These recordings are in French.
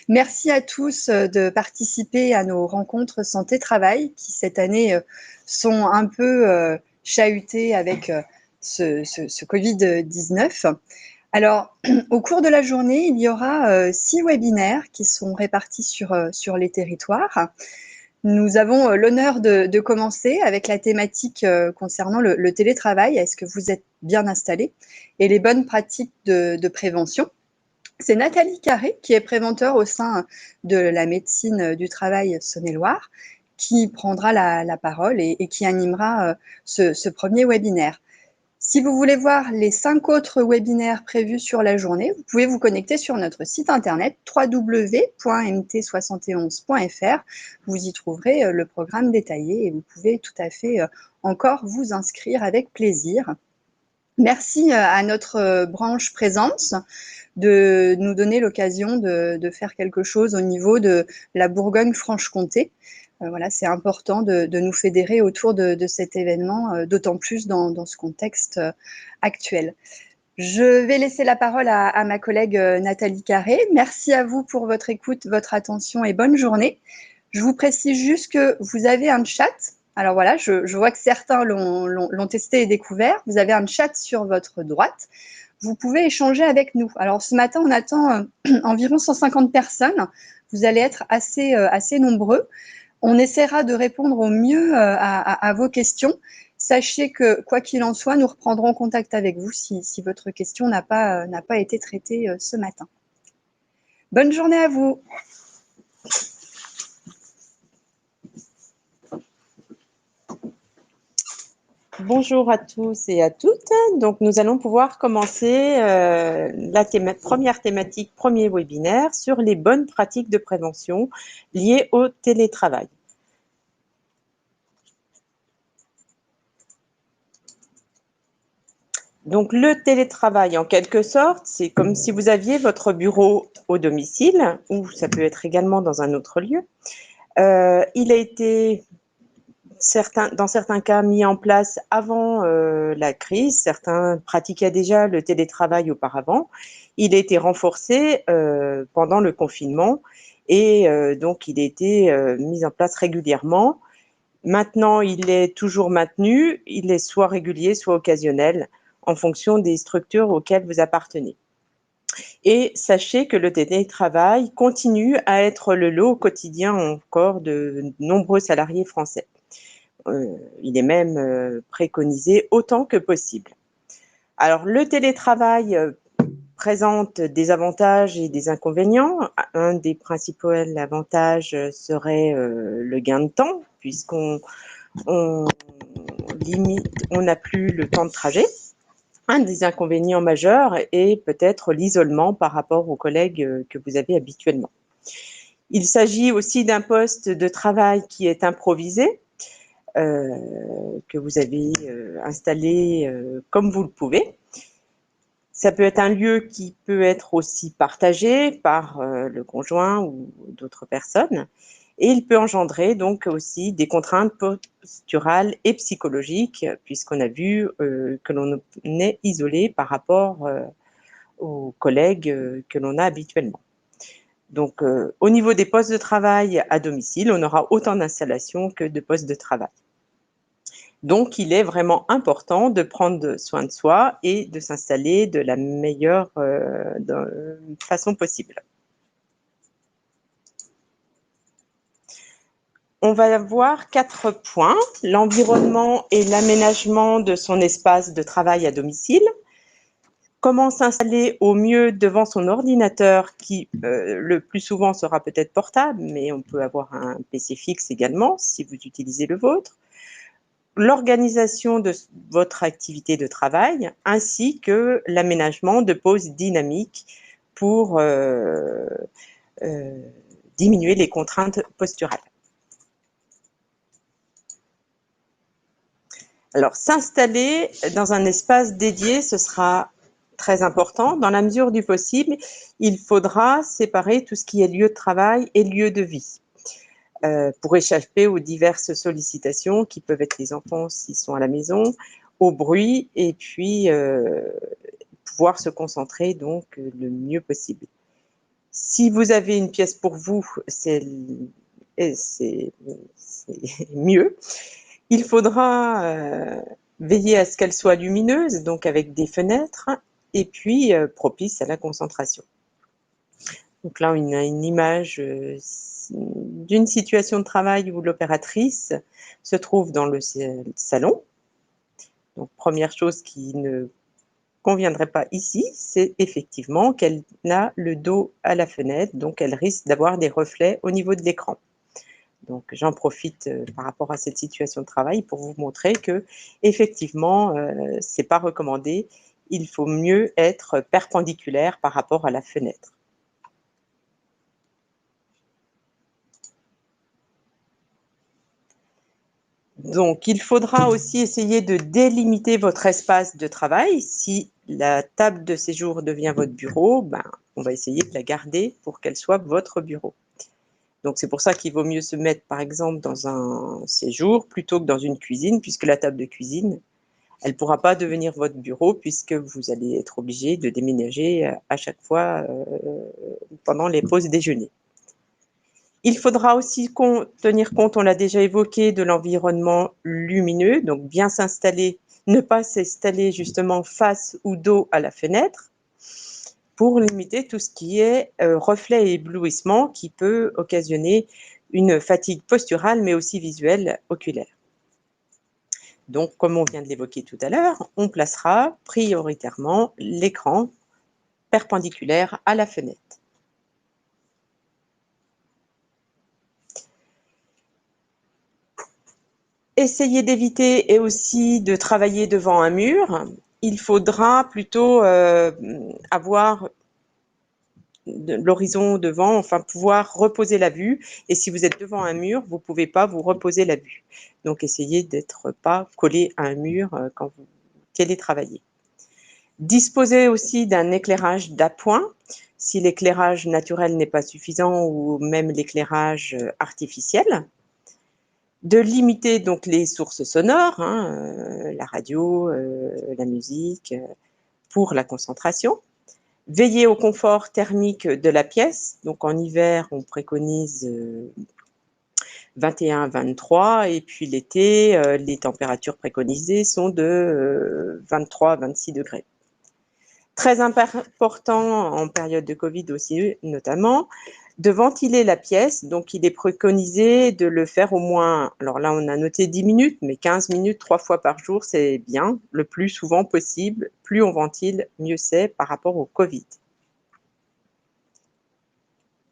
Merci à tous de participer à nos rencontres santé-travail qui, cette année, sont un peu chahutées avec ce Covid-19. Alors, au cours de la journée, il y aura 6 webinaires qui sont répartis sur les territoires. Nous avons l'honneur de commencer avec la thématique concernant le télétravail. Est-ce que vous êtes bien installés? Et les bonnes pratiques de prévention. C'est Nathalie Carré, qui est préventeur au sein de la médecine du travail Saône-et-Loire, qui prendra la parole et qui animera ce premier webinaire. Si vous voulez voir les 5 autres webinaires prévus sur la journée, vous pouvez vous connecter sur notre site internet www.mt71.fr. Vous y trouverez le programme détaillé et vous pouvez tout à fait encore vous inscrire avec plaisir. Merci à notre branche Présence de nous donner l'occasion de faire quelque chose au niveau de la Bourgogne-Franche-Comté. Voilà, c'est important de nous fédérer autour de cet événement, d'autant plus dans ce contexte actuel. Je vais laisser la parole à ma collègue Nathalie Carré. Merci à vous pour votre écoute, votre attention et bonne journée. Je vous précise juste que vous avez un chat. Alors voilà, je vois que certains l'ont testé et découvert. Vous avez un chat sur votre droite. Vous pouvez échanger avec nous. Alors ce matin, on attend environ 150 personnes. Vous allez être assez nombreux. On essaiera de répondre au mieux à vos questions. Sachez que, quoi qu'il en soit, nous reprendrons contact avec vous si votre question n'a pas été traitée ce matin. Bonne journée à vous. Bonjour à tous et à toutes. Donc, nous allons pouvoir commencer la première thématique, premier webinaire sur les bonnes pratiques de prévention liées au télétravail. Donc, le télétravail, en quelque sorte, c'est comme si vous aviez votre bureau au domicile, ou ça peut être également dans un autre lieu. Il a été dans certains cas mis en place avant la crise. Certains pratiquaient déjà le télétravail auparavant. Il a été renforcé pendant le confinement et donc il a été mis en place régulièrement. Maintenant, il est toujours maintenu. Il est soit régulier, soit occasionnel en fonction des structures auxquelles vous appartenez. Et sachez que le télétravail continue à être le lot quotidien encore de nombreux salariés français. Il est même préconisé autant que possible. Alors, le télétravail présente des avantages et des inconvénients. Un des principaux avantages serait le gain de temps, puisqu'on n'a plus le temps de trajet. Un des inconvénients majeurs est peut-être l'isolement par rapport aux collègues que vous avez habituellement. Il s'agit aussi d'un poste de travail qui est improvisé, que vous avez installé comme vous le pouvez. Ça peut être un lieu qui peut être aussi partagé par le conjoint ou d'autres personnes. Et il peut engendrer donc aussi des contraintes posturales et psychologiques, puisqu'on a vu que l'on est isolé par rapport aux collègues que l'on a habituellement. Donc, au niveau des postes de travail à domicile, on aura autant d'installations que de postes de travail. Donc, il est vraiment important de prendre soin de soi et de s'installer de la meilleure façon possible. On va voir 4 points: l'environnement et l'aménagement de son espace de travail à domicile, comment s'installer au mieux devant son ordinateur qui, le plus souvent, sera peut-être portable, mais on peut avoir un PC fixe également si vous utilisez le vôtre, l'organisation de votre activité de travail, ainsi que l'aménagement de pauses dynamiques pour diminuer les contraintes posturales. Alors, s'installer dans un espace dédié, ce sera très important. Dans la mesure du possible, il faudra séparer tout ce qui est lieu de travail et lieu de vie, pour échapper aux diverses sollicitations qui peuvent être les enfants s'ils sont à la maison, au bruit, et puis pouvoir se concentrer donc le mieux possible. Si vous avez une pièce pour vous, c'est mieux. Il faudra veiller à ce qu'elle soit lumineuse, donc avec des fenêtres, et puis propice à la concentration. Donc là, on a une image d'une situation de travail où l'opératrice se trouve dans le salon. Donc, première chose qui ne conviendrait pas ici, c'est effectivement qu'elle a le dos à la fenêtre, donc elle risque d'avoir des reflets au niveau de l'écran. Donc, j'en profite par rapport à cette situation de travail pour vous montrer que, effectivement, c'est pas recommandé. Il faut mieux être perpendiculaire par rapport à la fenêtre. Donc, il faudra aussi essayer de délimiter votre espace de travail. Si la table de séjour devient votre bureau, on va essayer de la garder pour qu'elle soit votre bureau. Donc, c'est pour ça qu'il vaut mieux se mettre, par exemple, dans un séjour plutôt que dans une cuisine, puisque la table de cuisine, elle ne pourra pas devenir votre bureau puisque vous allez être obligé de déménager à chaque fois pendant les pauses déjeuner. Il faudra aussi tenir compte, on l'a déjà évoqué, de l'environnement lumineux, donc bien s'installer, ne pas s'installer justement face ou dos à la fenêtre pour limiter tout ce qui est reflet et éblouissement qui peut occasionner une fatigue posturale mais aussi visuelle oculaire. Donc, comme on vient de l'évoquer tout à l'heure, on placera prioritairement l'écran perpendiculaire à la fenêtre. Essayez d'éviter et aussi de travailler devant un mur. Il faudra plutôt avoir l'horizon devant, enfin pouvoir reposer la vue. Et si vous êtes devant un mur, vous ne pouvez pas vous reposer la vue. Donc, essayez d'être pas collé à un mur quand vous télétravaillez. Disposez aussi d'un éclairage d'appoint. Si l'éclairage naturel n'est pas suffisant ou même l'éclairage artificiel. De limiter donc les sources sonores, la radio, la musique, pour la concentration. Veiller au confort thermique de la pièce. Donc en hiver, on préconise 21-23 et puis l'été, les températures préconisées sont de 23-26 degrés. Très important en période de Covid aussi notamment, de ventiler la pièce. Donc, il est préconisé de le faire au moins, alors là, on a noté 10 minutes, mais 15 minutes, 3 fois par jour, c'est bien, le plus souvent possible. Plus on ventile, mieux c'est par rapport au Covid.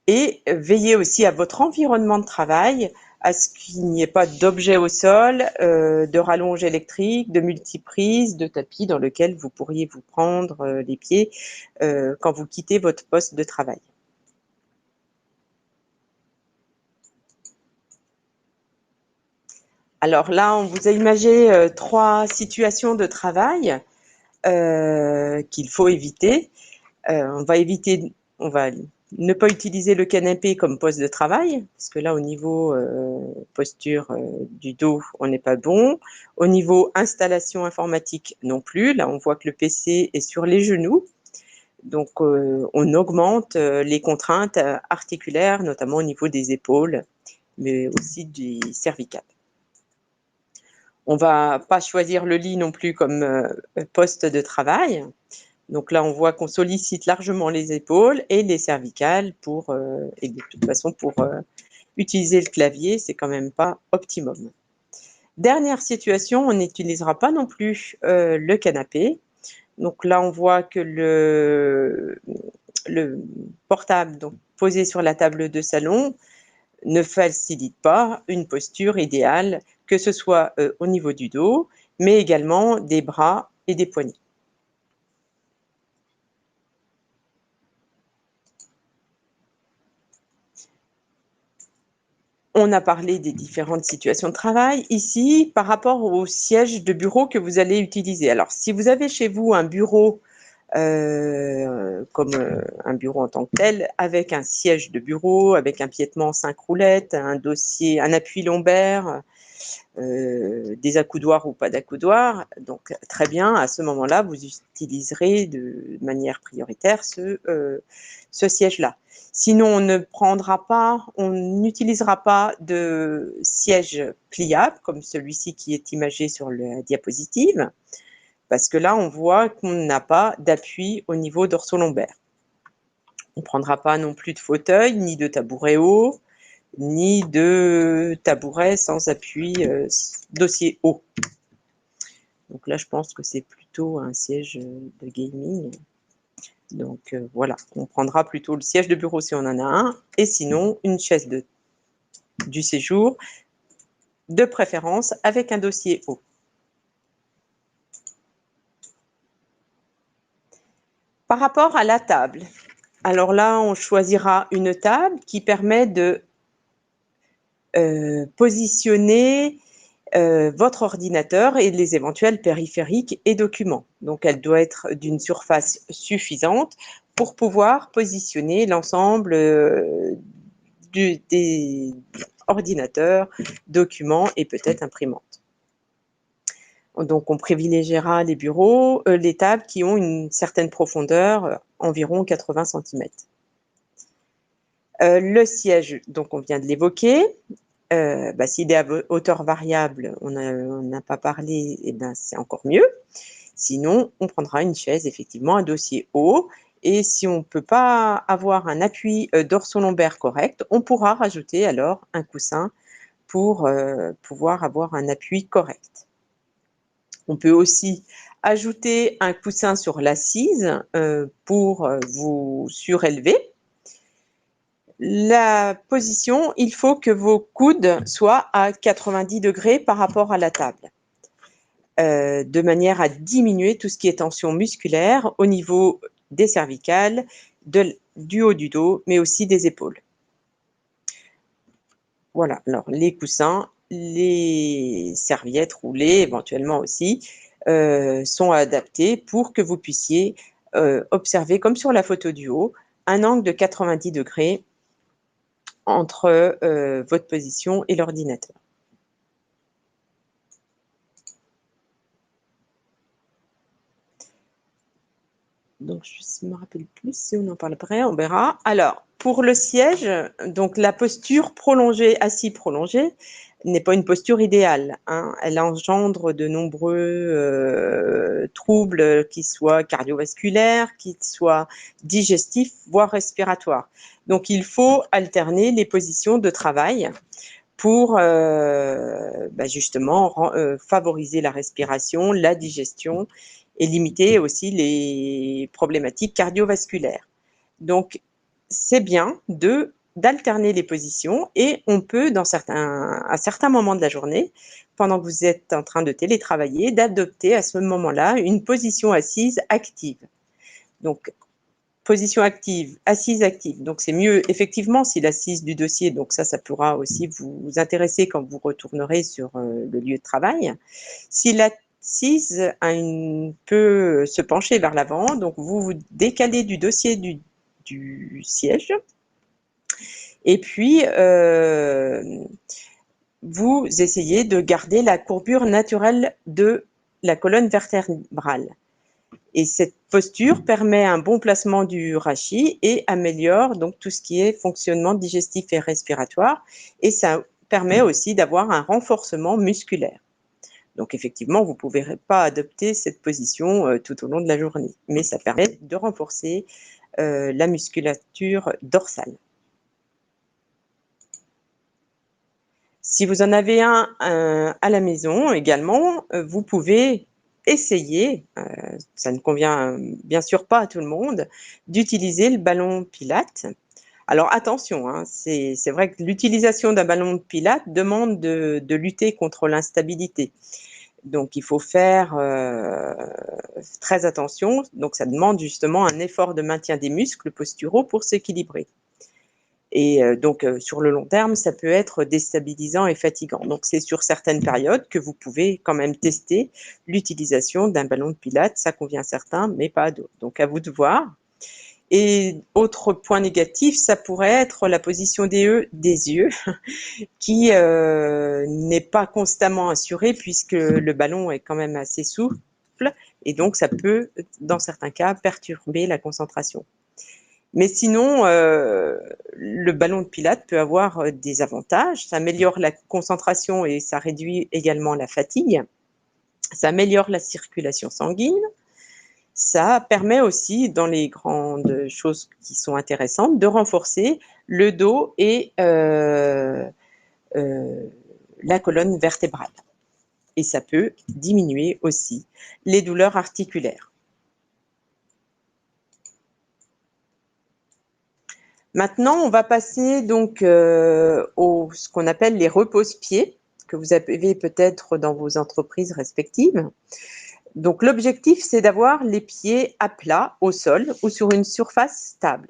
Et veillez aussi à votre environnement de travail, à ce qu'il n'y ait pas d'objets au sol, de rallonge électrique, de multiprises, de tapis dans lequel vous pourriez vous prendre les pieds quand vous quittez votre poste de travail. Alors là, on vous a imagé 3 situations de travail qu'il faut éviter. On va ne pas utiliser le canapé comme poste de travail, parce que là, au niveau posture du dos, on n'est pas bon. Au niveau installation informatique non plus. Là, on voit que le PC est sur les genoux. Donc, on augmente les contraintes articulaires, notamment au niveau des épaules, mais aussi du cervical. On ne va pas choisir le lit non plus comme poste de travail. Donc là, on voit qu'on sollicite largement les épaules et les cervicales et de toute façon, pour utiliser le clavier, c'est quand même pas optimum. Dernière situation, on n'utilisera pas non plus le canapé. Donc là, on voit que le portable donc, posé sur la table de salon ne facilite pas une posture idéale, que ce soit au niveau du dos, mais également des bras et des poignets. On a parlé des différentes situations de travail. Ici, par rapport au siège de bureau que vous allez utiliser. Alors, si vous avez chez vous un bureau comme un bureau en tant que tel, avec un siège de bureau, avec un piétement 5 roulettes, un dossier, un appui lombaire, des accoudoirs ou pas d'accoudoirs. Donc, très bien, à ce moment-là, vous utiliserez de manière prioritaire ce siège-là. Sinon, on n'utilisera pas de siège pliable, comme celui-ci qui est imagé sur la diapositive, parce que là, on voit qu'on n'a pas d'appui au niveau dorso-lombaire. On ne prendra pas non plus de fauteuil, ni de tabouret haut, ni de tabouret sans appui dossier haut. Donc là, je pense que c'est plutôt un siège de gaming. Donc voilà, on prendra plutôt le siège de bureau si on en a un, et sinon une chaise du séjour, de préférence avec un dossier haut. Par rapport à la table, alors là, on choisira une table qui permet de positionner votre ordinateur et les éventuels périphériques et documents. Donc, elle doit être d'une surface suffisante pour pouvoir positionner l'ensemble des ordinateurs, documents et peut-être imprimantes. Donc, on privilégiera les bureaux, les tables qui ont une certaine profondeur, environ 80 cm. Le siège, donc on vient de l'évoquer. S'il est à hauteur variable, on n'a pas parlé, et ben c'est encore mieux. Sinon, on prendra une chaise, effectivement, un dossier haut. Et si on ne peut pas avoir un appui dorso-lombaire correct, on pourra rajouter alors un coussin pour pouvoir avoir un appui correct. On peut aussi ajouter un coussin sur l'assise pour vous surélever. La position, il faut que vos coudes soient à 90 degrés par rapport à la table, de manière à diminuer tout ce qui est tension musculaire au niveau des cervicales, du haut du dos, mais aussi des épaules. Voilà, alors les coussins, les serviettes roulées éventuellement aussi, sont adaptés pour que vous puissiez observer, comme sur la photo du haut, un angle de 90 degrés entre votre position et l'ordinateur. Donc, je ne me rappelle plus si on en parle après, on verra. Alors, pour le siège, donc la posture prolongée, assis prolongé, n'est pas une posture idéale, hein. Elle engendre de nombreux troubles, qui soient cardiovasculaires, qui soient digestifs, voire respiratoires. Donc, il faut alterner les positions de travail pour justement favoriser la respiration, la digestion et limiter aussi les problématiques cardiovasculaires. Donc, c'est bien d'alterner les positions et on peut, à certains moments de la journée, pendant que vous êtes en train de télétravailler, d'adopter à ce moment-là une position assise active. Donc, position active, assise active. Donc, c'est mieux, effectivement, si l'assise du dossier, donc ça pourra aussi vous intéresser quand vous retournerez sur le lieu de travail. Si l'assise peut se pencher vers l'avant, donc vous vous décalez du dossier du siège et puis vous essayez de garder la courbure naturelle de la colonne vertébrale. Et cette posture permet un bon placement du rachis et améliore donc tout ce qui est fonctionnement digestif et respiratoire. Et ça permet aussi d'avoir un renforcement musculaire. Donc effectivement, vous ne pouvez pas adopter cette position tout au long de la journée, mais ça permet de renforcer la musculature dorsale. Si vous en avez un à la maison également, vous pouvez essayer, ça ne convient bien sûr pas à tout le monde, d'utiliser le ballon Pilates. Alors attention, hein, c'est vrai que l'utilisation d'un ballon Pilates demande de lutter contre l'instabilité. Donc il faut faire très attention. Donc ça demande justement un effort de maintien des muscles posturaux pour s'équilibrer. Et donc, sur le long terme, ça peut être déstabilisant et fatigant. Donc, c'est sur certaines périodes que vous pouvez quand même tester l'utilisation d'un ballon de pilates. Ça convient à certains, mais pas à d'autres. Donc, à vous de voir. Et autre point négatif, ça pourrait être la position des yeux qui n'est pas constamment assurée puisque le ballon est quand même assez souple et donc ça peut, dans certains cas, perturber la concentration. Mais sinon, le ballon de pilates peut avoir des avantages. Ça améliore la concentration et ça réduit également la fatigue. Ça améliore la circulation sanguine. Ça permet aussi, dans les grandes choses qui sont intéressantes, de renforcer le dos et la colonne vertébrale. Et ça peut diminuer aussi les douleurs articulaires. Maintenant, on va passer donc ce qu'on appelle les repose-pieds, que vous avez peut-être dans vos entreprises respectives. Donc, l'objectif, c'est d'avoir les pieds à plat au sol ou sur une surface stable.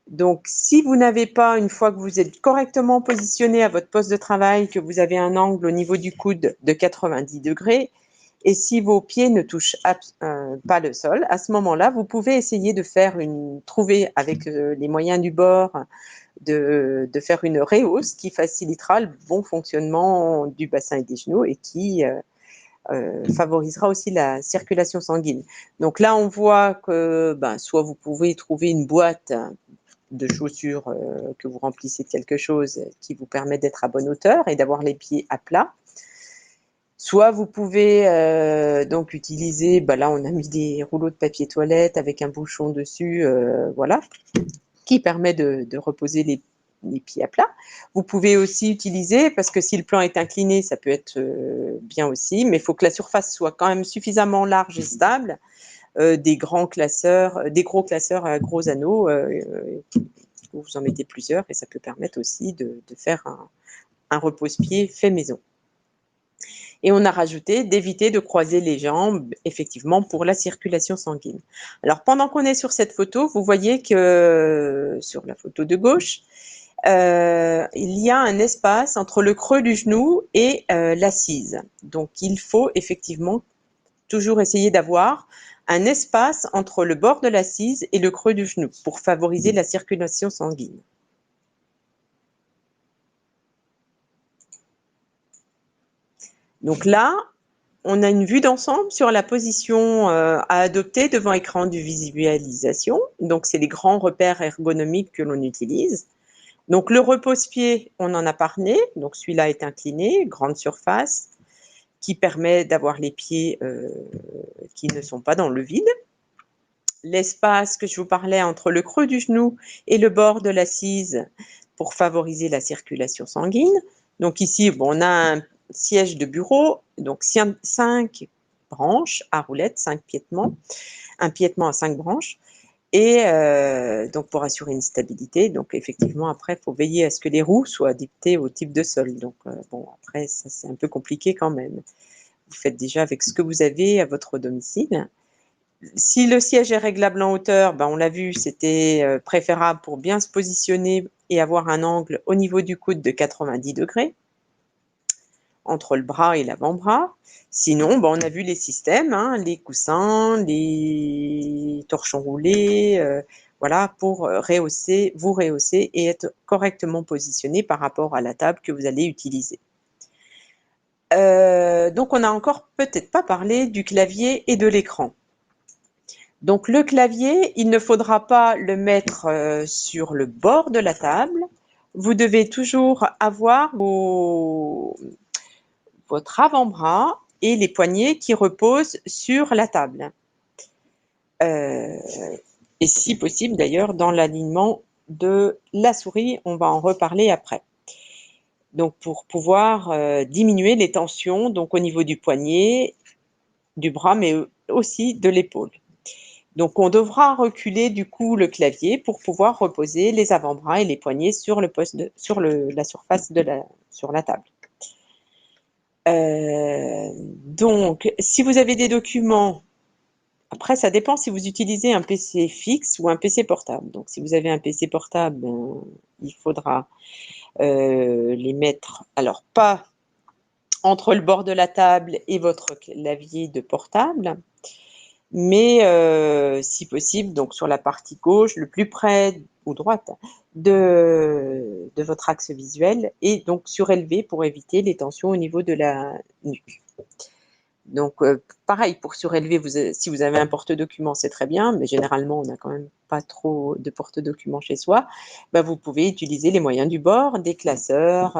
Donc, si vous n'avez pas, une fois que vous êtes correctement positionné à votre poste de travail, que vous avez un angle au niveau du coude de 90 degrés, et si vos pieds ne touchent pas le sol, à ce moment-là, vous pouvez essayer de trouver avec les moyens du bord, de faire une rehausse qui facilitera le bon fonctionnement du bassin et des genoux et qui favorisera aussi la circulation sanguine. Donc là, on voit que soit vous pouvez trouver une boîte de chaussures que vous remplissez de quelque chose qui vous permet d'être à bonne hauteur et d'avoir les pieds à plat. Soit vous pouvez donc utiliser, là on a mis des rouleaux de papier toilette avec un bouchon dessus, voilà, qui permet de reposer les pieds à plat. Vous pouvez aussi utiliser, parce que si le plan est incliné, ça peut être bien aussi, mais il faut que la surface soit quand même suffisamment large et stable, des gros classeurs à gros anneaux, vous en mettez plusieurs et ça peut permettre aussi de faire un repose-pied fait maison. Et on a rajouté d'éviter de croiser les jambes, effectivement, pour la circulation sanguine. Alors, pendant qu'on est sur cette photo, vous voyez que sur la photo de gauche, il y a un espace entre le creux du genou et l'assise. Donc, il faut effectivement toujours essayer d'avoir un espace entre le bord de l'assise et le creux du genou pour favoriser la circulation sanguine. Donc là, on a une vue d'ensemble sur la position à adopter devant écran de visualisation. Donc, c'est les grands repères ergonomiques que l'on utilise. Donc, le repose-pied, on en a parlé. Donc, celui-là est incliné, grande surface, qui permet d'avoir les pieds qui ne sont pas dans le vide. L'espace que je vous parlais entre le creux du genou et le bord de l'assise pour favoriser la circulation sanguine. Donc, ici, on a un siège de bureau, donc 5 branches à roulettes, 5 piétements, un piétement à 5 branches, et donc pour assurer une stabilité. Donc effectivement, après, il faut veiller à ce que les roues soient adaptées au type de sol. Donc après, ça c'est un peu compliqué quand même. Vous faites déjà avec ce que vous avez à votre domicile. Si le siège est réglable en hauteur, on l'a vu, c'était préférable pour bien se positionner et avoir un angle au niveau du coude de 90 degrés entre le bras et l'avant-bras. Sinon, on a vu les systèmes, les coussins, les torchons roulés, voilà, pour vous rehausser et être correctement positionné par rapport à la table que vous allez utiliser. Donc, on n'a encore peut-être pas parlé du clavier et de l'écran. Donc, le clavier, il ne faudra pas le mettre sur le bord de la table. Vous devez toujours avoir votre avant-bras et les poignets qui reposent sur la table. Et si possible, d'ailleurs, dans l'alignement de la souris, on va en reparler après. Donc, pour pouvoir diminuer les tensions donc, au niveau du poignet, du bras, mais aussi de l'épaule. Donc, on devra reculer du coup le clavier pour pouvoir reposer les avant-bras et les poignets sur la surface sur la table. Donc, si vous avez des documents, après ça dépend si vous utilisez un PC fixe ou un PC portable. Donc, si vous avez un PC portable, il faudra les mettre, alors pas entre le bord de la table et votre clavier de portable, mais si possible, donc sur la partie gauche, le plus près ou droite de votre axe visuel, et donc surélevé pour éviter les tensions au niveau de la nuque. Donc, pareil, pour surélever, si vous avez un porte-document, c'est très bien, mais généralement, on n'a quand même pas trop de porte-documents chez soi. Ben, vous pouvez utiliser les moyens du bord, des classeurs,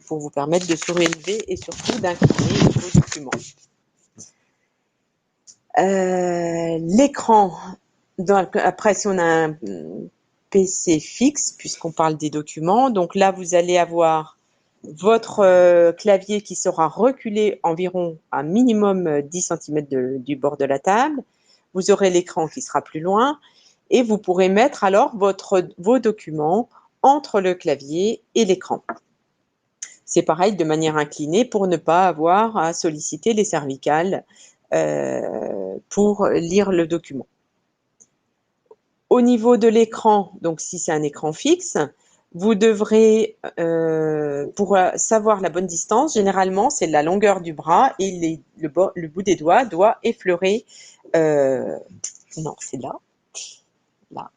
pour vous permettre de surélever et surtout d'incliner vos documents. L'écran, après, si on a un PC fixe, puisqu'on parle des documents, donc là, vous allez avoir votre clavier qui sera reculé environ à minimum 10 cm du bord de la table. Vous aurez l'écran qui sera plus loin et vous pourrez mettre alors vos documents entre le clavier et l'écran. C'est pareil de manière inclinée pour ne pas avoir à solliciter les cervicales pour lire le document. Au niveau de l'écran, donc si c'est un écran fixe, vous devrez, pour savoir la bonne distance, généralement c'est la longueur du bras et le bout des doigts doit effleurer, non c'est là,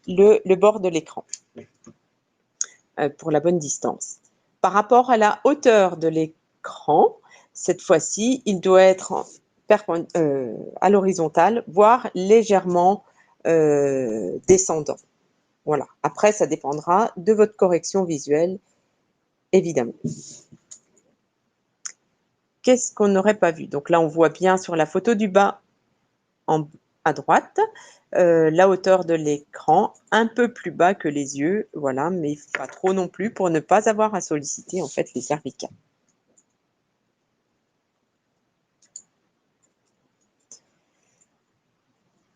le bord de l'écran pour la bonne distance. Par rapport à la hauteur de l'écran, cette fois-ci, il doit être à l'horizontale, voire légèrement descendant. Voilà. Après, ça dépendra de votre correction visuelle, évidemment. Qu'est-ce qu'on n'aurait pas vu? Donc là, on voit bien sur la photo du bas à droite, la hauteur de l'écran un peu plus bas que les yeux, voilà, mais pas trop non plus pour ne pas avoir à solliciter en fait les cervicales.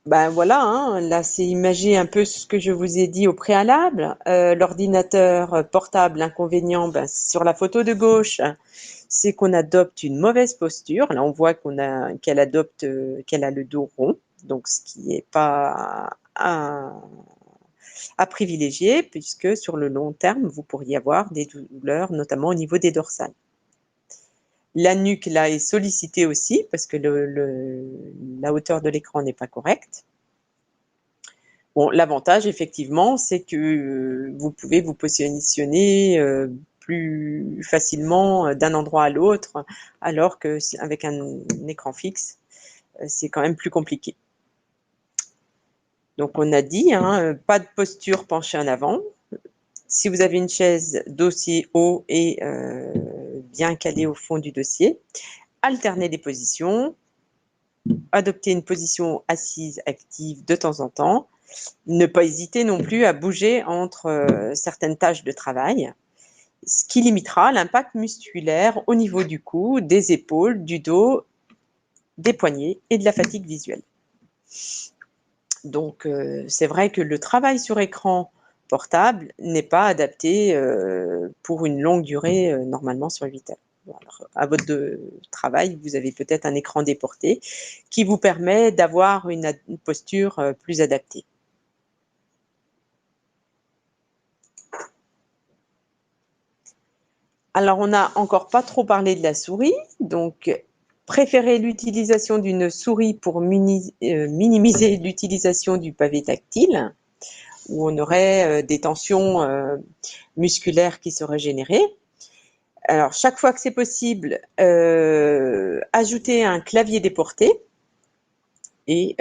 Ben voilà, hein, là c'est imagé un peu ce que je vous ai dit au préalable. L'ordinateur portable, l'inconvénient, ben, sur la photo de gauche, c'est qu'on adopte une mauvaise posture. Là on voit qu'elle a le dos rond, donc ce qui n'est pas à privilégier, puisque sur le long terme, vous pourriez avoir des douleurs, notamment au niveau des dorsales. La nuque, là, est sollicitée aussi, parce que la hauteur de l'écran n'est pas correcte. Bon, l'avantage, effectivement, c'est que vous pouvez vous positionner plus facilement d'un endroit à l'autre, alors qu'avec un écran fixe, c'est quand même plus compliqué. Donc, on a dit, hein, pas de posture penchée en avant. Si vous avez une chaise, dossier haut et bien calée au fond du dossier, alternez les positions, adoptez une position assise active de temps en temps, ne pas hésiter non plus à bouger entre certaines tâches de travail, ce qui limitera l'impact musculaire au niveau du cou, des épaules, du dos, des poignets et de la fatigue visuelle. Donc, c'est vrai que le travail sur écran portable n'est pas adapté pour une longue durée, normalement sur 8 heures. Bon, alors, à votre travail, vous avez peut-être un écran déporté qui vous permet d'avoir une posture plus adaptée. Alors, on n'a encore pas trop parlé de la souris, donc préférez l'utilisation d'une souris pour minimiser l'utilisation du pavé tactile, où on aurait des tensions musculaires qui seraient générées. Alors, chaque fois que c'est possible, ajoutez un clavier déporté et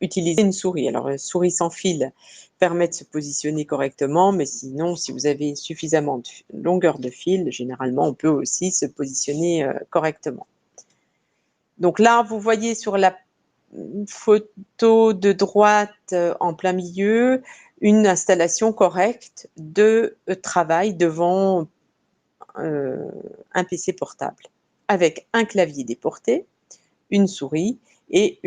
utilisez une souris. Alors, une souris sans fil permet de se positionner correctement, mais sinon, si vous avez suffisamment de longueur de fil, généralement, on peut aussi se positionner correctement. Donc là, vous voyez sur la photo de droite en plein milieu, une installation correcte de travail devant un PC portable, avec un clavier déporté, une souris et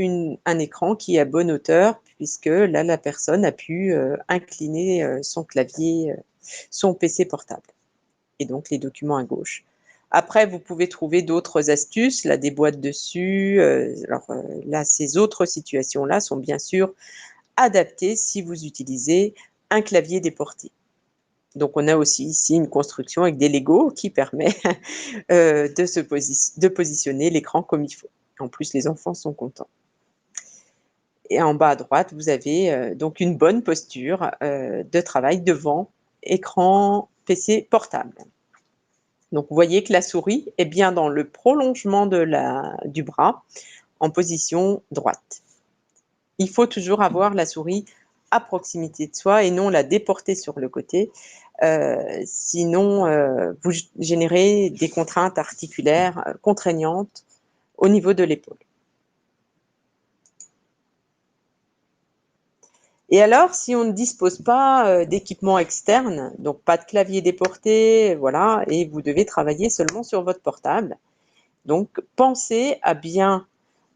un écran qui est à bonne hauteur, puisque là, la personne a pu incliner son clavier, son PC portable, et donc les documents à gauche. Après, vous pouvez trouver d'autres astuces, là, des boîtes dessus. Là, ces autres situations-là sont bien sûr adaptées si vous utilisez un clavier déporté. Donc, on a aussi ici une construction avec des Legos qui permet de positionner l'écran comme il faut. En plus, les enfants sont contents. Et en bas à droite, vous avez donc une bonne posture de travail devant écran PC portable. Donc, vous voyez que la souris est bien dans le prolongement du bras, en position droite. Il faut toujours avoir la souris à proximité de soi et non la déporter sur le côté. Sinon, vous générez des contraintes articulaires contraignantes au niveau de l'épaule. Et alors, si on ne dispose pas d'équipement externe, donc pas de clavier déporté, voilà, et vous devez travailler seulement sur votre portable, donc pensez à bien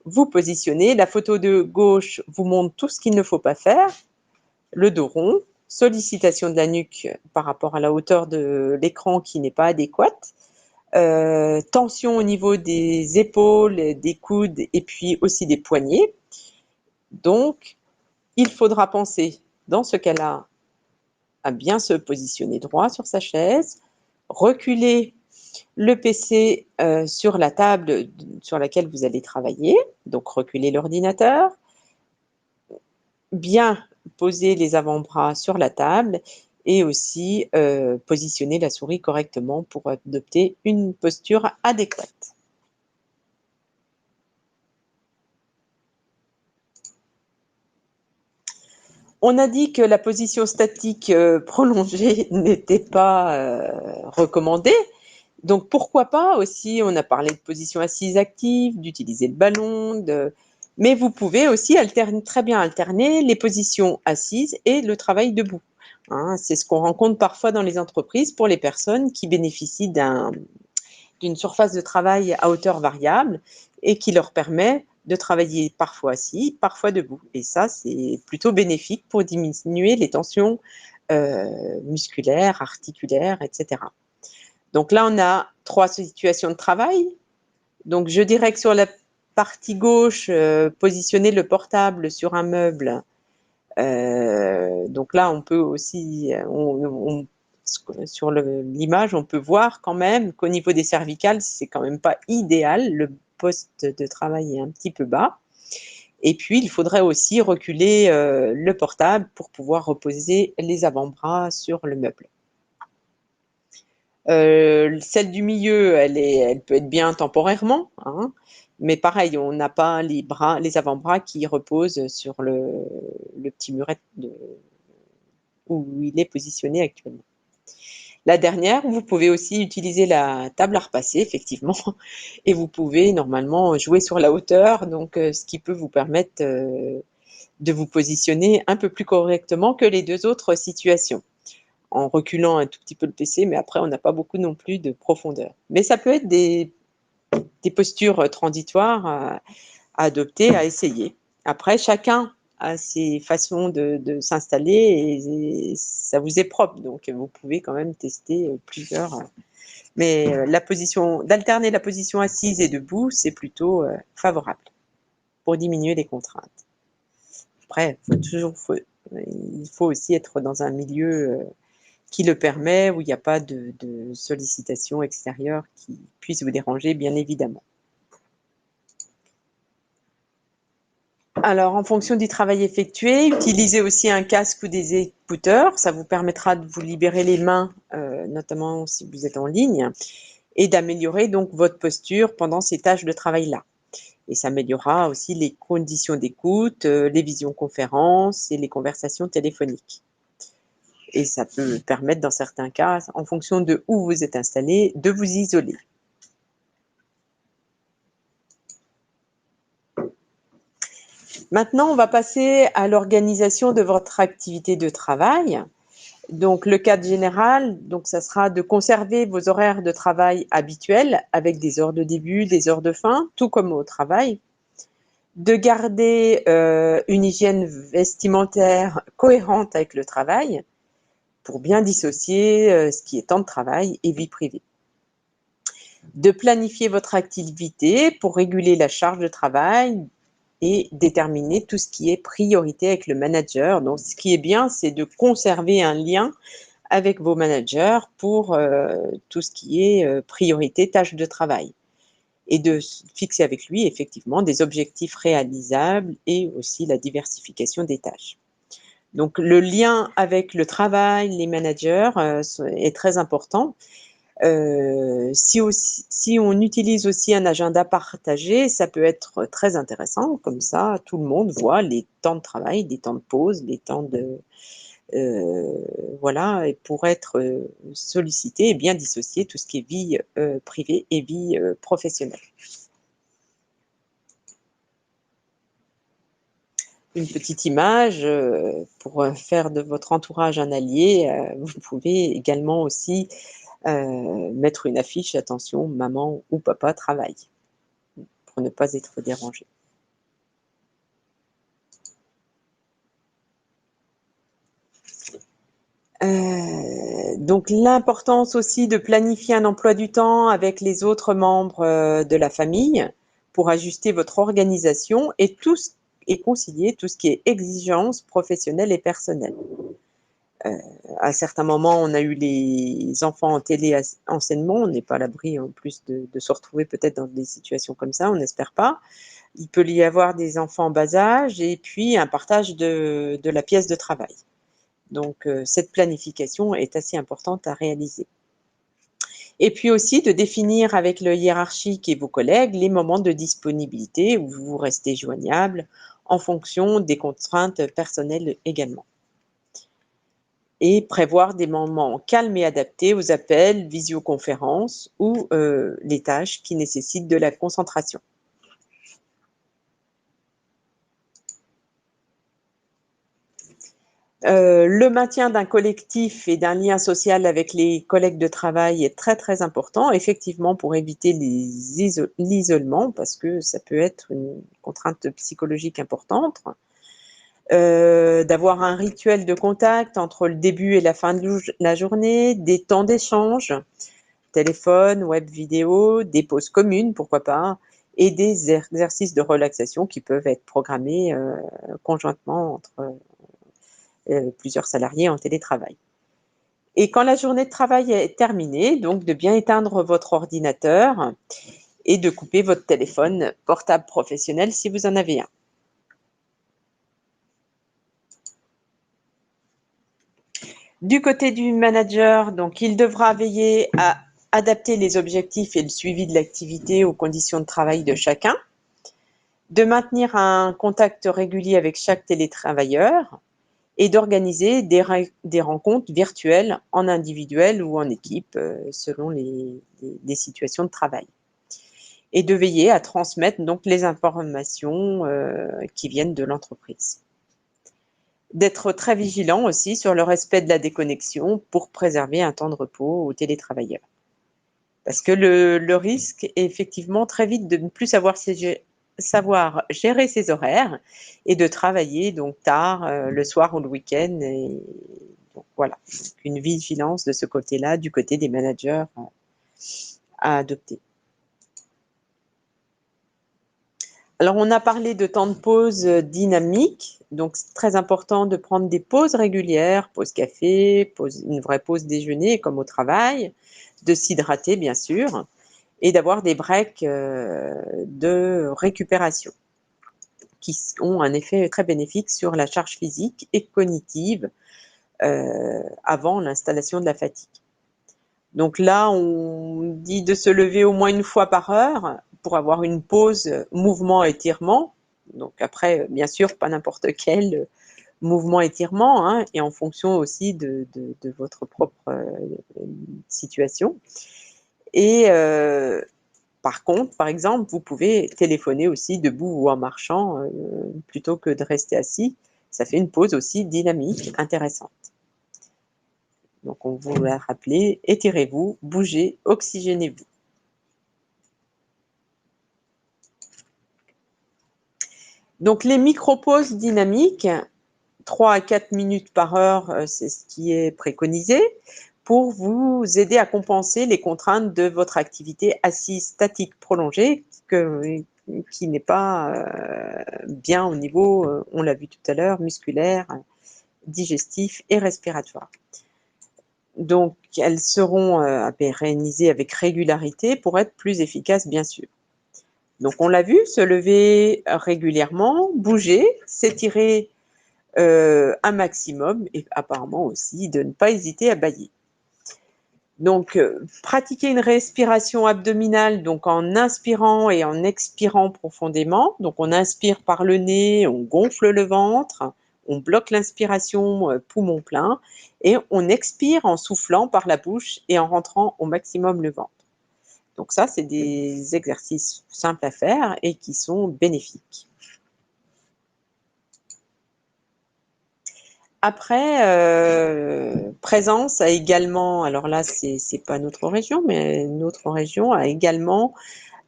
vous positionner. La photo de gauche vous montre tout ce qu'il ne faut pas faire. Le dos rond, sollicitation de la nuque par rapport à la hauteur de l'écran qui n'est pas adéquate, tension au niveau des épaules, des coudes et puis aussi des poignets. Donc, il faudra penser, dans ce cas-là, à bien se positionner droit sur sa chaise, reculer le PC sur la table sur laquelle vous allez travailler, donc reculer l'ordinateur, bien poser les avant-bras sur la table et aussi positionner la souris correctement pour adopter une posture adéquate. On a dit que la position statique prolongée n'était pas recommandée. Donc, pourquoi pas aussi, on a parlé de position assise active, d'utiliser le ballon, mais vous pouvez aussi très bien alterner les positions assises et le travail debout. Hein, c'est ce qu'on rencontre parfois dans les entreprises pour les personnes qui bénéficient d'une surface de travail à hauteur variable et qui leur permet de travailler parfois assis, parfois debout. Et ça, c'est plutôt bénéfique pour diminuer les tensions musculaires, articulaires, etc. Donc là, on a 3 situations de travail. Donc, je dirais que sur la partie gauche, positionner le portable sur un meuble. Donc là, on peut aussi, sur l'image, on peut voir quand même qu'au niveau des cervicales, c'est quand même pas idéal. Le poste de travail est un petit peu bas. Et puis, il faudrait aussi reculer le portable pour pouvoir reposer les avant-bras sur le meuble. Celle du milieu, elle peut être bien temporairement, hein, mais pareil, on n'a pas les avant-bras qui reposent sur le petit muret où il est positionné actuellement. La dernière, vous pouvez aussi utiliser la table à repasser, effectivement, et vous pouvez normalement jouer sur la hauteur, donc ce qui peut vous permettre de vous positionner un peu plus correctement que les 2 autres situations, en reculant un tout petit peu le PC, mais après, on n'a pas beaucoup non plus de profondeur. Mais ça peut être des postures transitoires à adopter, à essayer. Après, chacun a ses façons de s'installer et ça vous est propre, donc vous pouvez quand même tester plusieurs. Mais d'alterner la position assise et debout, c'est plutôt favorable pour diminuer les contraintes. Après, il faut aussi être dans un milieu qui le permet, où il n'y a pas de sollicitation extérieure qui puisse vous déranger, bien évidemment. Alors, en fonction du travail effectué, utilisez aussi un casque ou des écouteurs. Ça vous permettra de vous libérer les mains, notamment si vous êtes en ligne, et d'améliorer donc votre posture pendant ces tâches de travail-là. Et ça améliorera aussi les conditions d'écoute, les visioconférences et les conversations téléphoniques. Et ça peut permettre, dans certains cas, en fonction de où vous êtes installé, de vous isoler. Maintenant, on va passer à l'organisation de votre activité de travail. Donc, le cadre général, donc, ça sera de conserver vos horaires de travail habituels avec des heures de début, des heures de fin, tout comme au travail. De garder une hygiène vestimentaire cohérente avec le travail pour bien dissocier ce qui est temps de travail et vie privée. De planifier votre activité pour réguler la charge de travail et déterminer tout ce qui est priorité avec le manager. Donc, ce qui est bien, c'est de conserver un lien avec vos managers pour tout ce qui est priorité, tâches de travail. et de fixer avec lui effectivement des objectifs réalisables et aussi la diversification des tâches. Donc le lien avec le travail, les managers est très important. Si on utilise aussi un agenda partagé, ça peut être très intéressant. Comme ça, tout le monde voit les temps de travail, les temps de pause, les temps de voilà, et pour être sollicité et bien dissocier tout ce qui est vie privée et vie professionnelle. Une petite image pour faire de votre entourage un allié. Vous pouvez également aussi mettre une affiche, attention, maman ou papa travaille, pour ne pas être dérangé. Donc l'importance aussi de planifier un emploi du temps avec les autres membres de la famille pour ajuster votre organisation et concilier tout ce qui est exigence professionnelle et personnelle. À certains moments, on a eu les enfants en téléenseignement, on n'est pas à l'abri en plus de se retrouver peut-être dans des situations comme ça, on n'espère pas. Il peut y avoir des enfants en bas âge et puis un partage de la pièce de travail. Donc cette planification est assez importante à réaliser. Et puis aussi de définir avec le hiérarchique et vos collègues les moments de disponibilité où vous restez joignable en fonction des contraintes personnelles également. Et prévoir des moments calmes et adaptés aux appels, visioconférences ou les tâches qui nécessitent de la concentration. Le maintien d'un collectif et d'un lien social avec les collègues de travail est très très important, effectivement pour éviter l'isolement, parce que ça peut être une contrainte psychologique importante. D'avoir un rituel de contact entre le début et la fin de la journée, des temps d'échange, téléphone, web vidéo, des pauses communes, pourquoi pas, et des exercices de relaxation qui peuvent être programmés conjointement entre plusieurs salariés en télétravail. Et quand la journée de travail est terminée, donc de bien éteindre votre ordinateur et de couper votre téléphone portable professionnel si vous en avez un. Du côté du manager, donc il devra veiller à adapter les objectifs et le suivi de l'activité aux conditions de travail de chacun, de maintenir un contact régulier avec chaque télétravailleur et d'organiser des rencontres virtuelles en individuel ou en équipe selon les situations de travail. Et de veiller à transmettre donc les informations qui viennent de l'entreprise. D'être très vigilant aussi sur le respect de la déconnexion pour préserver un temps de repos aux télétravailleurs. Parce que le risque est effectivement très vite de ne plus savoir gérer ses horaires et de travailler donc tard le soir ou le week-end. Et donc, voilà, donc une vigilance de ce côté-là, du côté des managers à adopter. Alors, on a parlé de temps de pause dynamique, donc c'est très important de prendre des pauses régulières, pause café, une vraie pause déjeuner comme au travail, de s'hydrater bien sûr, et d'avoir des breaks de récupération qui ont un effet très bénéfique sur la charge physique et cognitive avant l'installation de la fatigue. Donc là, on dit de se lever au moins une fois par heure pour avoir une pause mouvement-étirement. Donc après, bien sûr, pas n'importe quel mouvement-étirement, hein, et en fonction aussi de votre propre situation. Et par contre, par exemple, vous pouvez téléphoner aussi debout ou en marchant plutôt que de rester assis. Ça fait une pause aussi dynamique, intéressante. Donc, on vous l'a rappelé, étirez-vous, bougez, oxygénez-vous. Donc, les micro-pauses dynamiques, 3 à 4 minutes par heure, c'est ce qui est préconisé pour vous aider à compenser les contraintes de votre activité assise statique prolongée qui n'est pas bien au niveau, on l'a vu tout à l'heure, musculaire, digestif et respiratoire. Donc, elles seront à pérenniser avec régularité pour être plus efficaces, bien sûr. Donc, on l'a vu, se lever régulièrement, bouger, s'étirer un maximum et apparemment aussi de ne pas hésiter à bâiller. Donc, pratiquer une respiration abdominale, donc en inspirant et en expirant profondément. Donc, on inspire par le nez, on gonfle le ventre, on bloque l'inspiration poumon plein et on expire en soufflant par la bouche et en rentrant au maximum le ventre. Donc ça, c'est des exercices simples à faire et qui sont bénéfiques. Après, Présence a également, alors là, c'est pas notre région, mais notre région a également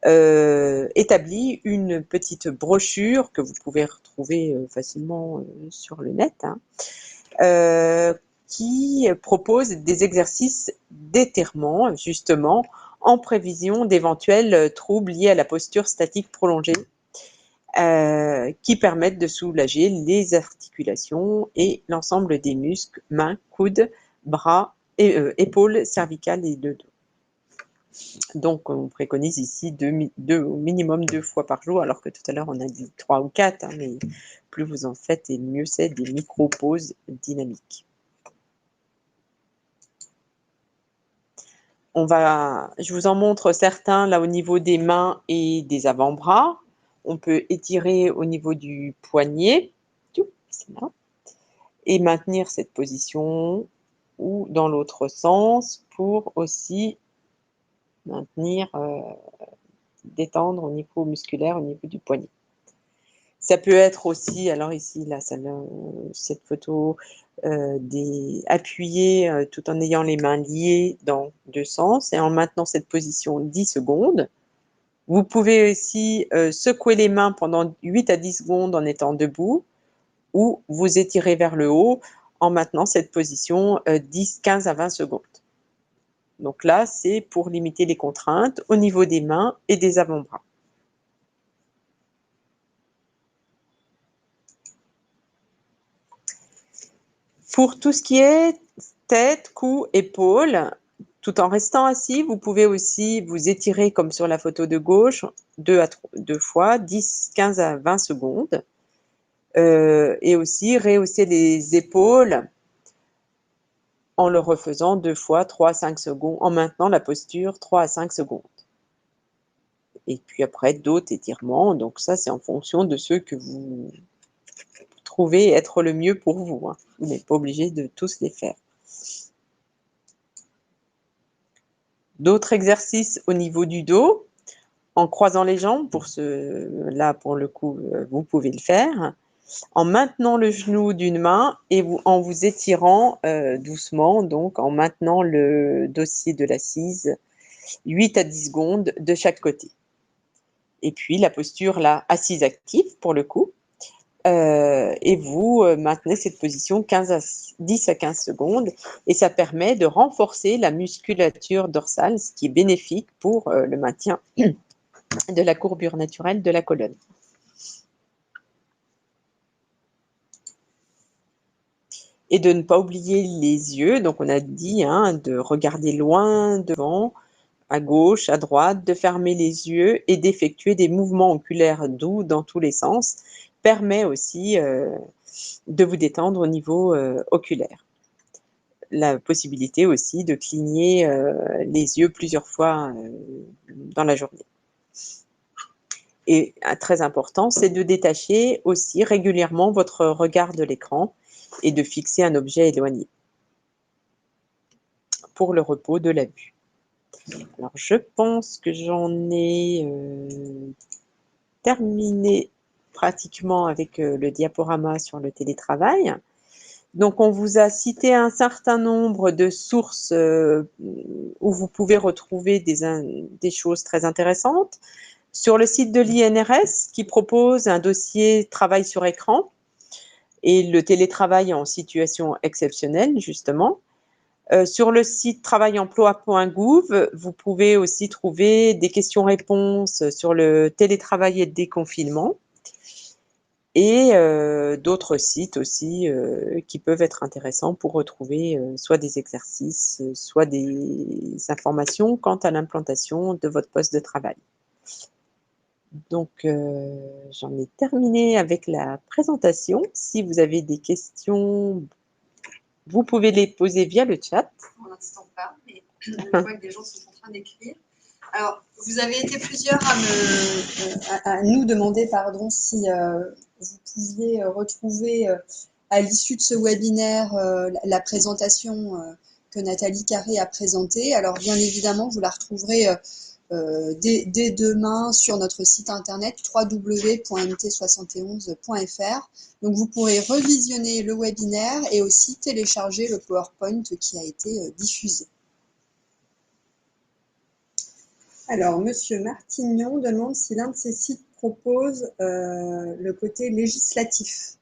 établi une petite brochure que vous pouvez retrouver facilement sur le net, hein, qui propose des exercices d'étirement, justement, en prévision d'éventuels troubles liés à la posture statique prolongée, qui permettent de soulager les articulations et l'ensemble des muscles, mains, coudes, bras, épaules, cervicales et le dos. Donc, on préconise ici au minimum 2 fois par jour, alors que tout à l'heure, on a dit 3 ou 4, hein, mais plus vous en faites, et mieux c'est, des micro-pauses dynamiques. Je vous en montre certains là au niveau des mains et des avant-bras. On peut étirer au niveau du poignet, et maintenir cette position, ou dans l'autre sens, pour aussi maintenir, détendre au niveau musculaire, au niveau du poignet. Ça peut être aussi, alors ici, là, cette photo, appuyer tout en ayant les mains liées dans 2 sens et en maintenant cette position 10 secondes. Vous pouvez aussi secouer les mains pendant 8 à 10 secondes en étant debout, ou vous étirer vers le haut en maintenant cette position 15 à 20 secondes. Donc là, c'est pour limiter les contraintes au niveau des mains et des avant-bras. Pour tout ce qui est tête, cou, épaules, tout en restant assis, vous pouvez aussi vous étirer comme sur la photo de gauche 2 fois, 10, 15 à 20 secondes. Et aussi rehausser les épaules en le refaisant 2 fois, 3 à 5 secondes, en maintenant la posture 3 à 5 secondes. Et puis après, d'autres étirements. Donc ça, c'est en fonction de ceux que vous trouvez être le mieux pour vous, hein. Vous n'êtes pas obligé de tous les faire. D'autres exercices au niveau du dos, en croisant les jambes, là pour le coup, vous pouvez le faire, en maintenant le genou d'une main et en vous étirant doucement, donc en maintenant le dossier de l'assise 8 à 10 secondes de chaque côté. Et puis la posture là, assise active pour le coup, et vous maintenez cette position 10 à 15 secondes et ça permet de renforcer la musculature dorsale, ce qui est bénéfique pour le maintien de la courbure naturelle de la colonne. Et de ne pas oublier les yeux, donc on a dit de regarder loin devant, à gauche, à droite, de fermer les yeux et d'effectuer des mouvements oculaires doux dans tous les sens, permet aussi de vous détendre au niveau oculaire. La possibilité aussi de cligner les yeux plusieurs fois dans la journée. Et très important, c'est de détacher aussi régulièrement votre regard de l'écran et de fixer un objet éloigné pour le repos de la vue. Alors, je pense que j'en ai terminé pratiquement avec le diaporama sur le télétravail. Donc, on vous a cité un certain nombre de sources où vous pouvez retrouver des choses très intéressantes. Sur le site de l'INRS, qui propose un dossier travail sur écran et le télétravail en situation exceptionnelle, justement. Sur le site travail-emploi.gouv, vous pouvez aussi trouver des questions-réponses sur le télétravail et le déconfinement et d'autres sites aussi qui peuvent être intéressants pour retrouver soit des exercices, soit des informations quant à l'implantation de votre poste de travail. Donc, j'en ai terminé avec la présentation. Si vous avez des questions, vous pouvez les poser via le chat. Pour l'instant pas, mais je vois que des gens sont en train d'écrire. Alors, vous avez été plusieurs à nous demander si vous pouviez retrouver à l'issue de ce webinaire la présentation que Nathalie Carré a présentée. Alors, bien évidemment, vous la retrouverez dès demain sur notre site internet www.mt71.fr. Donc, vous pourrez revisionner le webinaire et aussi télécharger le PowerPoint qui a été diffusé. Alors, Monsieur Martignon demande si l'un de ces sites propose le côté législatif.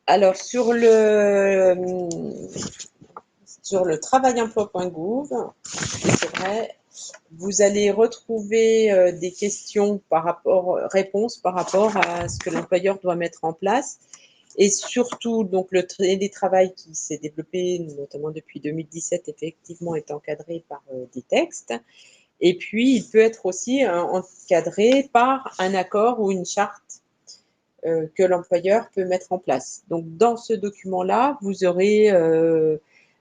Alors, sur le travail-emploi.gouv, c'est vrai, vous allez retrouver des questions réponses par rapport à ce que l'employeur doit mettre en place. Et surtout, donc, le télétravail qui s'est développé, notamment depuis 2017, effectivement, est encadré par des textes. Et puis, il peut être aussi encadré par un accord ou une charte que l'employeur peut mettre en place. Donc, dans ce document-là, vous aurez,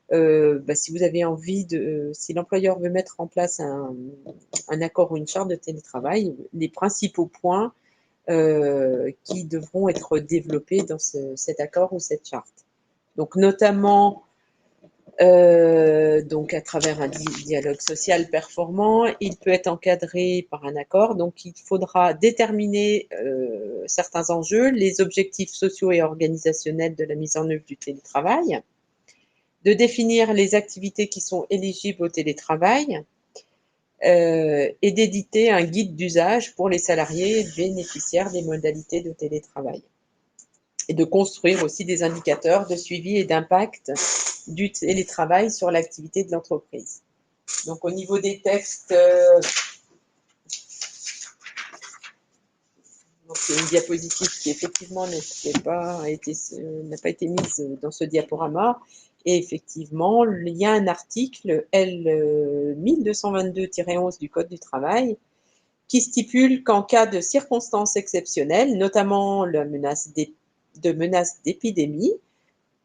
si vous avez envie si l'employeur veut mettre en place un accord ou une charte de télétravail, les principaux points qui devront être développés dans cet accord ou cette charte. Donc, notamment, donc à travers un dialogue social performant, il peut être encadré par un accord. Donc, il faudra déterminer certains enjeux, les objectifs sociaux et organisationnels de la mise en œuvre du télétravail, de définir les activités qui sont éligibles au télétravail et d'éditer un guide d'usage pour les salariés bénéficiaires des modalités de télétravail. Et de construire aussi des indicateurs de suivi et d'impact du télétravail sur l'activité de l'entreprise. Donc, au niveau des textes, c'est une diapositive qui effectivement n'a pas été mise dans ce diaporama. Et effectivement, il y a un article L 1222-11 du Code du travail qui stipule qu'en cas de circonstances exceptionnelles, notamment la menace d'épidémie,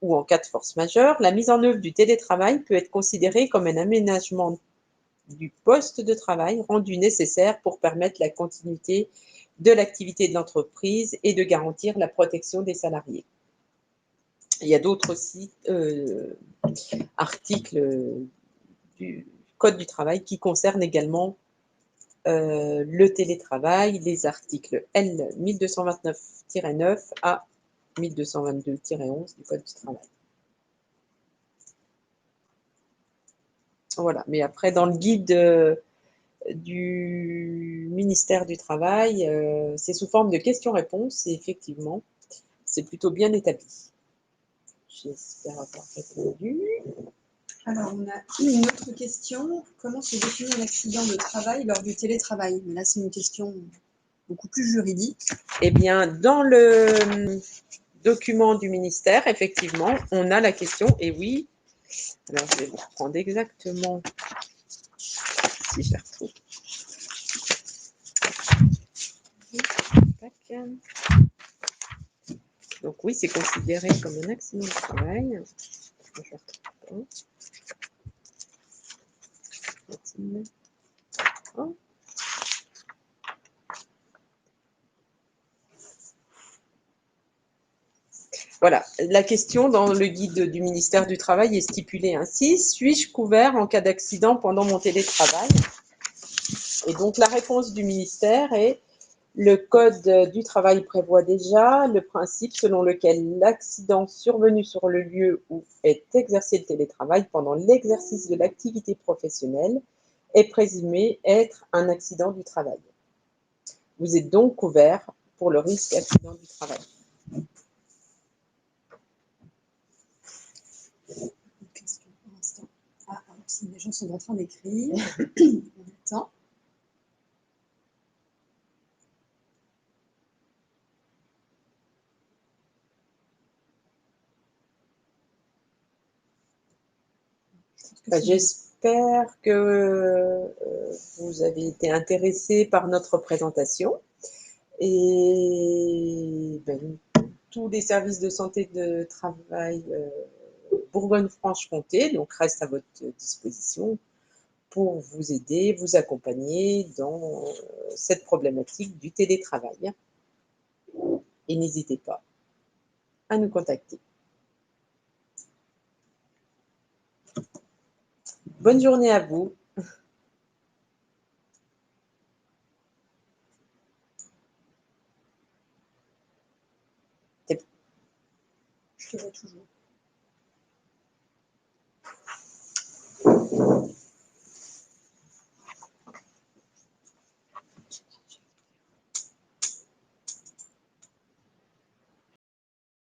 ou en cas de force majeure, la mise en œuvre du télétravail peut être considérée comme un aménagement du poste de travail rendu nécessaire pour permettre la continuité de l'activité de l'entreprise et de garantir la protection des salariés. Il y a d'autres aussi articles du Code du travail qui concernent également le télétravail, les articles L 1229-9 à 1222-11 du Code du travail. Voilà, mais après, dans le guide du ministère du Travail, c'est sous forme de questions-réponses et effectivement, c'est plutôt bien établi. J'espère avoir répondu. Alors, on a une autre question. Comment se définit un accident de travail lors du télétravail? Mais là, c'est une question beaucoup plus juridique. Eh bien, dans le document du ministère, effectivement, on a la question, et oui, alors je vais vous reprendre exactement, si je la retrouve. Donc oui, c'est considéré comme un accident de travail. Voilà, la question dans le guide du ministère du Travail est stipulée ainsi: suis-je couvert en cas d'accident pendant mon télétravail? Et donc la réponse du ministère est: le Code du travail prévoit déjà le principe selon lequel l'accident survenu sur le lieu où est exercé le télétravail pendant l'exercice de l'activité professionnelle est présumé être un accident du travail. Vous êtes donc couvert pour le risque accident du travail. Les gens sont en train d'écrire. On attend. J'espère que vous avez été intéressé par notre présentation. Et ben, tous les services de santé de travail Bourgogne-Franche-Comté donc restent à votre disposition pour vous aider, vous accompagner dans cette problématique du télétravail. Et n'hésitez pas à nous contacter. Bonne journée à vous. Je te vois toujours.